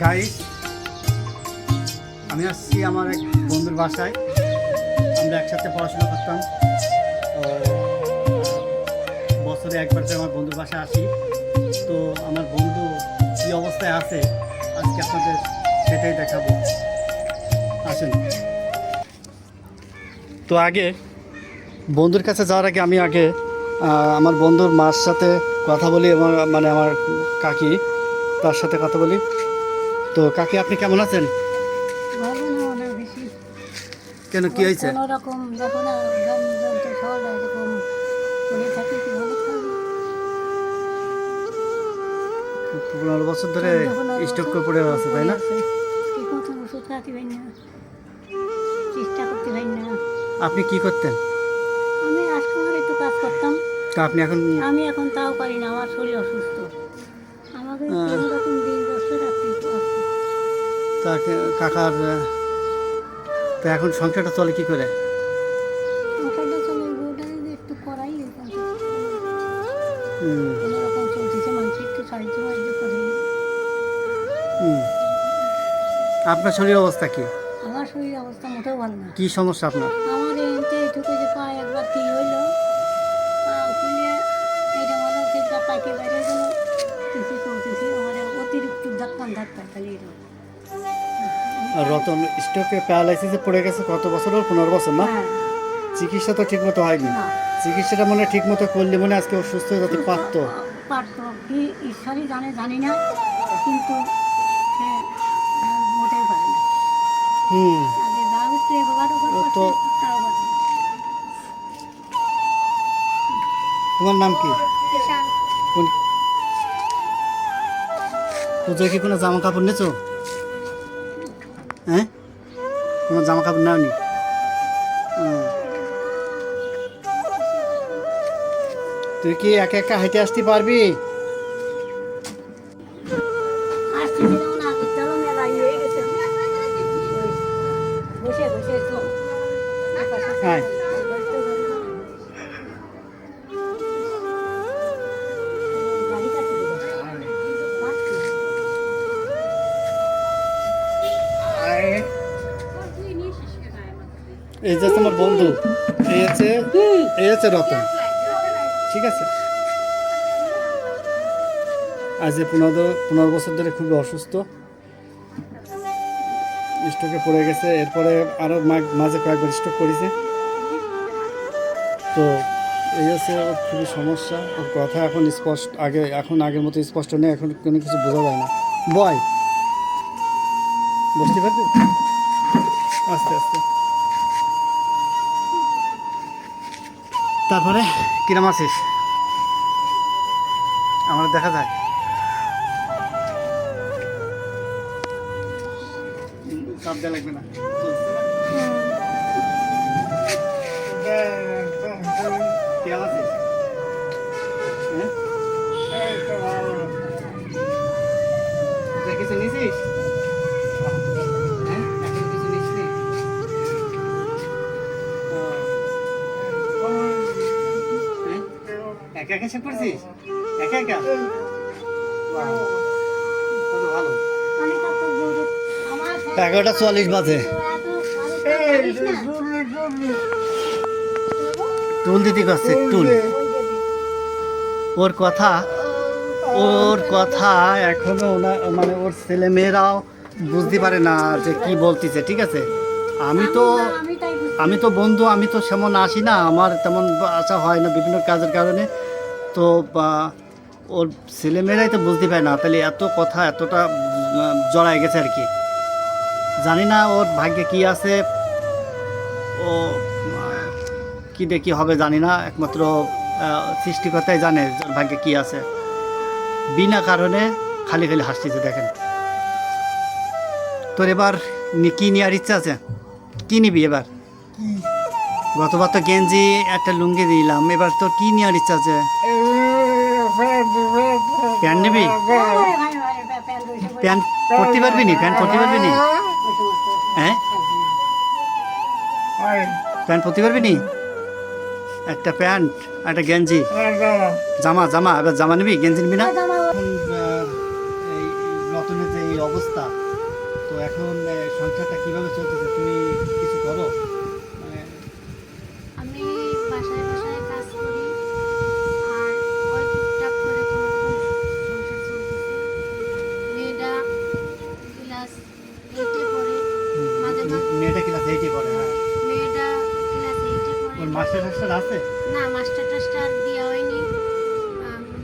Guys, আমি আসছি আমার এক বন্ধুর বাসায়। আমরা একসাথে পড়াশোনা করতাম। বছরে একবার করে আমার বন্ধুর বাসায় আসি। তো আমার বন্ধু কী অবস্থায় আছে আজকে আপনাদের সেটাই দেখাবো। আসেন। তো আগে বন্ধুর কাছে যাওয়ার আগে আমি আমার বন্ধুর মার সাথে কথা বলি, এবং মানে আমার কাকি, তার সাথে কথা বলি। তো কাকি, আপনি কেমন আছেন? কেন, কি হয়েছে? 15 বছর ধরে স্ট্রোক করে পড়ে আছে, তাই না? আপনি কি করতেন? আমি আজকাল একটু কাজ করতাম। আপনি এখন? আমি এখন তাও পারি না, আমার শরীর অসুস্থ। আমাকে কোনোরকম দিন বছর কাকার তো এখন সংসারটা চলে কি করে? সংসারটা চলে একটু করাই কোনোরকম চলতেছে, মানুষ একটু সাহায্য করে। আপনার শরীর অবস্থা কি? আমার শরীর অবস্থা মোটেও ভালো না। কি সমস্যা আপনার? আমার ঢুকে যে পা একবার কি হইলো, পা খুলে এটা মনে হচ্ছে পাইতে বাইরে গেল, কিছু চলতেছে। আমার অতিরিক্ত ধাক্কা খালি। রতন স্ট্রোকে প্যারালাইসিসে পড়ে গেছে কত বছর? 15 বছর না? চিকিৎসা তো ঠিক মতো হয়নি। চিকিৎসাটা মনে ঠিক মতো করলে মনে আজকে অসুস্থ হয়ে যেতে পারতো। কি ঈশ্বরই জানি না, কিন্তু সে মোটেই পারে না। তো তোমার নাম কি? পুজোয় কি কোনো জামা কাপড় নেছো? হ্যাঁ, কোনো জামা কাপড় নাওনি? তুই কি একা একা হেঁটে আসতে পারবি? হ্যাঁ, এই যে তোমার বন্ধু, এই হচ্ছে রতন, ঠিক আছে? আজ 15 বছর ধরে খুবই অসুস্থ, স্ট্রোকে পড়ে গেছে। এরপরে আরও মাঝে কয়েকবার স্ট্রোক করেছে। তো এই হচ্ছে ওর খুবই সমস্যা। ওর কথা এখন আগের মতো স্পষ্ট নেই, এখন কোনো কিছু বোঝা যায় না। বয়, বসতে পারবি? আস্তে আস্তে। তারপরে কিরম আছিস? আমার দেখা যায়। চাপ দেওয়া লাগবে না। কেমন আছিস? কিছু নিছিস? একা একা সব করছিস? একা একা? ভালো। 11:44 বাজে। টুল দিতে করছে, টুল। ওর কথা এখনো মানে ওর ছেলে মেয়েরাও বুঝতে পারে না যে কি বলতেছে, ঠিক আছে? আমি তো বন্ধু, আমি তো সেমন আসি না, আমার তেমন আসা হয় না বিভিন্ন কাজের কারণে। তো ওর ছেলেমেয়েরাই তো বুঝতে পারে না, তাহলে এত কথা এতটা জড়ায় গেছে আর কি। জানি না ওর ভাগ্যে কি আছে, ও কী দিয়ে কী হবে জানি না, একমাত্র সৃষ্টিকর্তাই জানে ওর ভাগ্যে কী আছে। বিনা কারণে খালি খালি হাসতেছে, দেখেন। তোর এবার কী নেওয়ার ইচ্ছা আছে? কী নিবি এবার? গতবার তো গেঞ্জি একটা লুঙ্গি দিলাম, এবার তোর কী নেওয়ার ইচ্ছা আছে? প্যান্ট নিবি? প্যান্ট পরতে পারবি নি? প্যান্ট পরতে পারবি নি? হ্যাঁ, প্যান্ট পরতে পারবি নি? একটা প্যান্ট, একটা গেঞ্জি, জামা জামা এবার জামা নিবি, গেঞ্জি নিবি না? জামা এখন এই রতনের যে এই অবস্থা, তো এখন সংসারটা কিভাবে চলতেছে? তুমি কিছু করো মানে? আমি বাসায় বাসায় কাজ করি আর ওই টুকটাক করে কোনো রকম সংসার চলতেছে। মেয়েটা ক্লাস 8-এ পড়ে, মাঝে মাঝে মেয়েটা ক্লাস 8-এ পড়ে? হ্যাঁ। মেয়েটা ক্লাস 8-এ ওর পড়ে। মাস্টার টাস্টার আছে? না, মাস্টার টাস্টার দেওয়া হয়নি।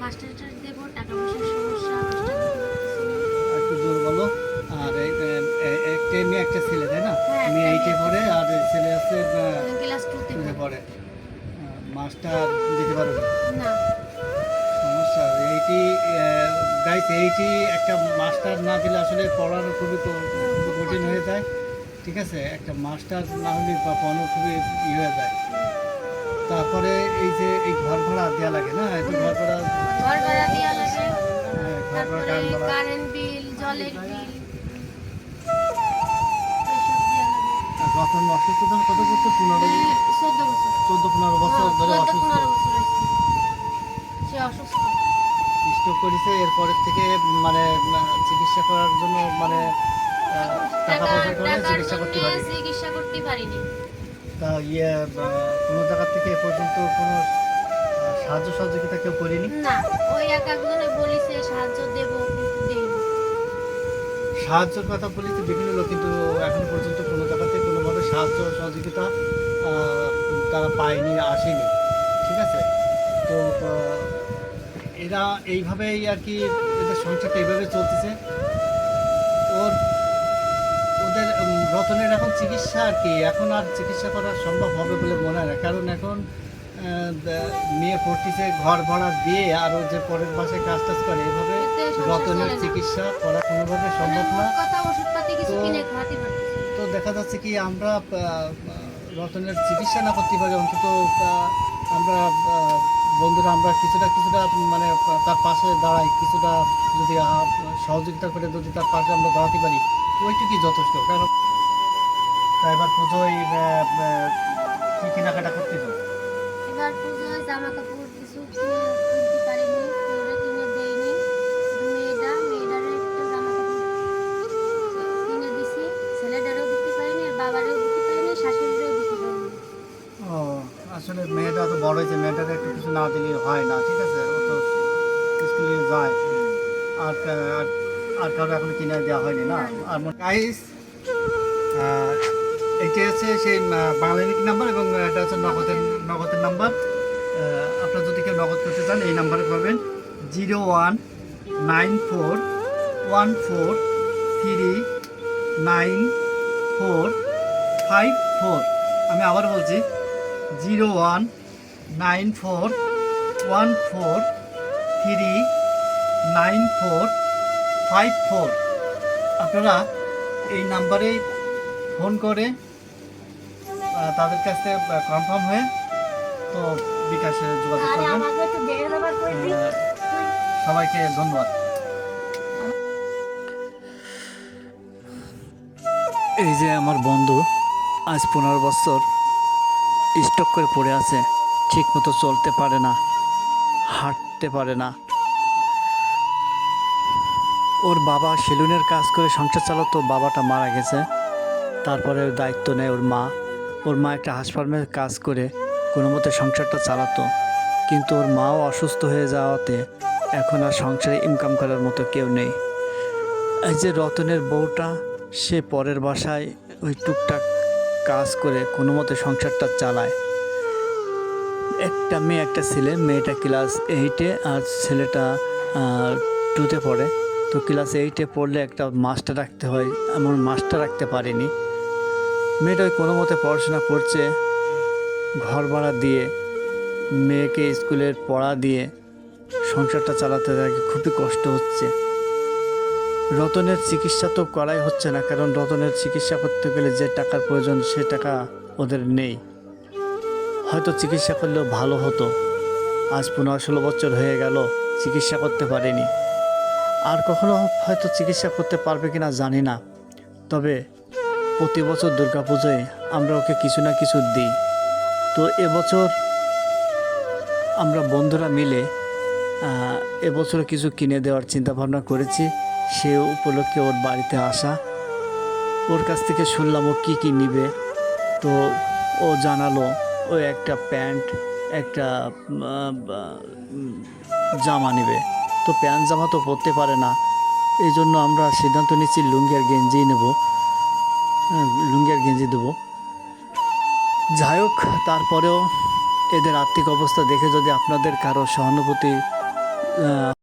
মাস্টার টাস্টার দেবো, টাকা পয়সার সমস্যা, মাস্টার দিতে পারতেছি না। একটু জোর বলো। আর একটা মেয়ে একটা ছেলে, তাই না? হ্যাঁ, মেয়ে একটা 8-এ পড়ে আর ছেলে আছে ক্লাস 2-তে 2-এ পড়ে। পড়ে। মাস্টার দিতে পারো না? না, সমস্যা এইটি গাইস, এইটি একটা মাস্টার না দিলে আসলে পড়ানো খুবই খুবই কঠিন হয়ে যায়। ঠিক আছে, একটা মাস্টার না হলে পড়ানো খুবই হয়ে যায়। তারপরে এই যে এই ঘর ভাড়া দেওয়া লাগে না, এই তো ঘর ভাড়া, ঘর ভাড়া দেওয়া লাগে, হ্যাঁ, ঘর ভাড়া, তারপরে কারেন্ট ভাড়া। কারেন্ট বিল, জলের বিল, এইসব দেওয়া লাগে। আর রতন অসুস্থ তখন কত করতে? 14 বছর। 14-15 বছর ধরে 14-15 অসুস্থ। বছর হয়েছে সে অসুস্থ। স্ট্রোক করেছে, এরপরের থেকে মানে চিকিৎসা করার জন্য মানে টাকা পয়সা করে টাকার চিকিৎসা করতে জন্য পারি। চিকিৎসা করতে পারিনি। তা কোনো জায়গা থেকে এ পর্যন্ত কোনো সাহায্য সহযোগিতা কেউ করেনি? না, ওই এক একজনে বলিছে সাহায্য দেব, কিন্তু দেয়নি। সাহায্যের কথা বলি তো বিভিন্ন লোক, কিন্তু এখনো পর্যন্ত কোনো জায়গাতে কোনোভাবে সাহায্য সহযোগিতা তারা পায়নি, আসেনি। ঠিক আছে, তো এরা এইভাবেই আর কি, এদের সংসারটা এইভাবে চলতেছে। ওর ওদের রতনের এখন চিকিৎসা আর কি, এখন আর চিকিৎসা করা সম্ভব হবে বলে মনে হয় না, কারণ এখন মেয়ে পড়তেছে ঘর ভাড়া দিয়ে, আর ও যে পরের মাসে কাজ টাজ করে, এভাবে এতে সংসার রতনের চলে না। চিকিৎসা করা কোনোভাবে মানে সম্ভব না। মোট কথা ওষুধপাতি কিছু তো- কিনে খাওয়াতে পারতেছি না। তো দেখা যাচ্ছে কি, আমরা রতনের চিকিৎসা না করতে পারি, অন্তত আমরা বন্ধুরা আমরা কিছুটা কিছুটা মানে তার পাশে দাঁড়াই, কিছুটা যদি সহযোগিতা করে যদি তার পাশে আমরা দাঁড়াতে পারি, ওইটুকুই যথেষ্ট। কারণ এবার পুজোয় কী কেনাকাটা করতে হবে? এবার পুজোয় জামা কাপড় কিছু কিনতে পারিনি, কেউরে কিনে দেয়নি। মেয়েটারও একটু জামা কাপড় কিনে দিছি, ছেলেটারও দিতে পারিনি, আর বাবারও দিতে পারিনি, শাশুড়িরও দিতে পারিনি। ও, আসলে মেয়েটা তো বড় হয়েছে, মেয়েটাকে একটু কিছু না দিলে হয় না। ঠিক আছে, ও তো স্কুলে যায়, আর আর কারো এখন কিনে দেওয়া হয়নি না। আর গাইস, এইটা হচ্ছে সেই বাংলালিঙ্ক নাম্বার, এবং এটা হচ্ছে নগদের নাম্বার। আপনারা যদি কেউ নগদ করতে চান এই নাম্বারে করবেন 019414394454। আমি আবার বলছি 019414394454। আপনারা এই নাম্বারে ফোন করে তাদের কাছ থেকে কনফার্ম হয়ে তো বিকাশে যোগাযোগ আরে করবেন। আমাকে একটু দেখে দেবার করে দিই। সবাইকে ধন্যবাদ। এই যে আমার বন্ধু আজ 15 বছর স্ট্রোক করে পড়ে আছে, ঠিক মতো চলতে পারে না, হাঁটতে পারে না। ওর বাবা সেলুনের কাজ করে সংসার চালাতো, বাবাটা মারা গেছে। তারপরে ওর দায়িত্ব নেয় ওর মা একটা হাসপাতালে কাজ করে কোনো মতে সংসারটা চালাতো, কিন্তু ওর মাও অসুস্থ হয়ে যাওয়াতে এখন আর সংসারে ইনকাম করার মতো কেউ নেই। এই যে রতনের বউটা, সে পরের বাসায় ওই টুকটাক কাজ করে কোনো মতে সংসারটা চালায়। একটা মেয়ে একটা ছেলে, মেয়েটা ক্লাস 8-এ আর ছেলেটা 2-তে পড়ে। তো ক্লাস 8-এ পড়লে একটা মাস্টার রাখতে হয়, এমন মাস্টার রাখতে পারিনি। মেয়েটা ওই কোনো মতে পড়াশোনা করছে, ঘর ভাড়া দিয়ে, মেয়েকে স্কুলের পড়া দিয়ে সংসারটা চালাতে তাকে খুবই কষ্ট হচ্ছে। রতনের চিকিৎসা তো করাই হচ্ছে না, কারণ রতনের চিকিৎসা করতে গেলে যে টাকার প্রয়োজন সে টাকা ওদের নেই। হয়তো চিকিৎসা করলেও ভালো হতো, আজ 15-16 বছর হয়ে গেল চিকিৎসা করতে পারেনি। আর কখনো হয়তো চিকিৎসা করতে পারবে কিনা জানি না, তবে প্রতি বছর দুর্গাপুজোয় আমরা ওকে কিছু না কিছু দিই। তো এবছর আমরা বন্ধুরা মিলে এবছর কিছু কিনে দেওয়ার চিন্তা ভাবনা করেছি। সে উপলক্ষে ওর বাড়িতে আসা, ওর কাছ থেকে শুনলাম ও কী কী নিবে। তো ও জানালো ও একটা প্যান্ট, একটা জামা নেবে। তো প্যান্ট জামা তো পরতে পারে না, এই জন্য আমরা সিদ্ধান্ত নিচ্ছি লুঙ্গি আর গেঞ্জি নেব, লুঙ্গি আর গেঞ্জি দেবো। যাই হোক, তারপরেও এদের আর্থিক অবস্থা দেখে যদি আপনাদের কারো সহানুভূতি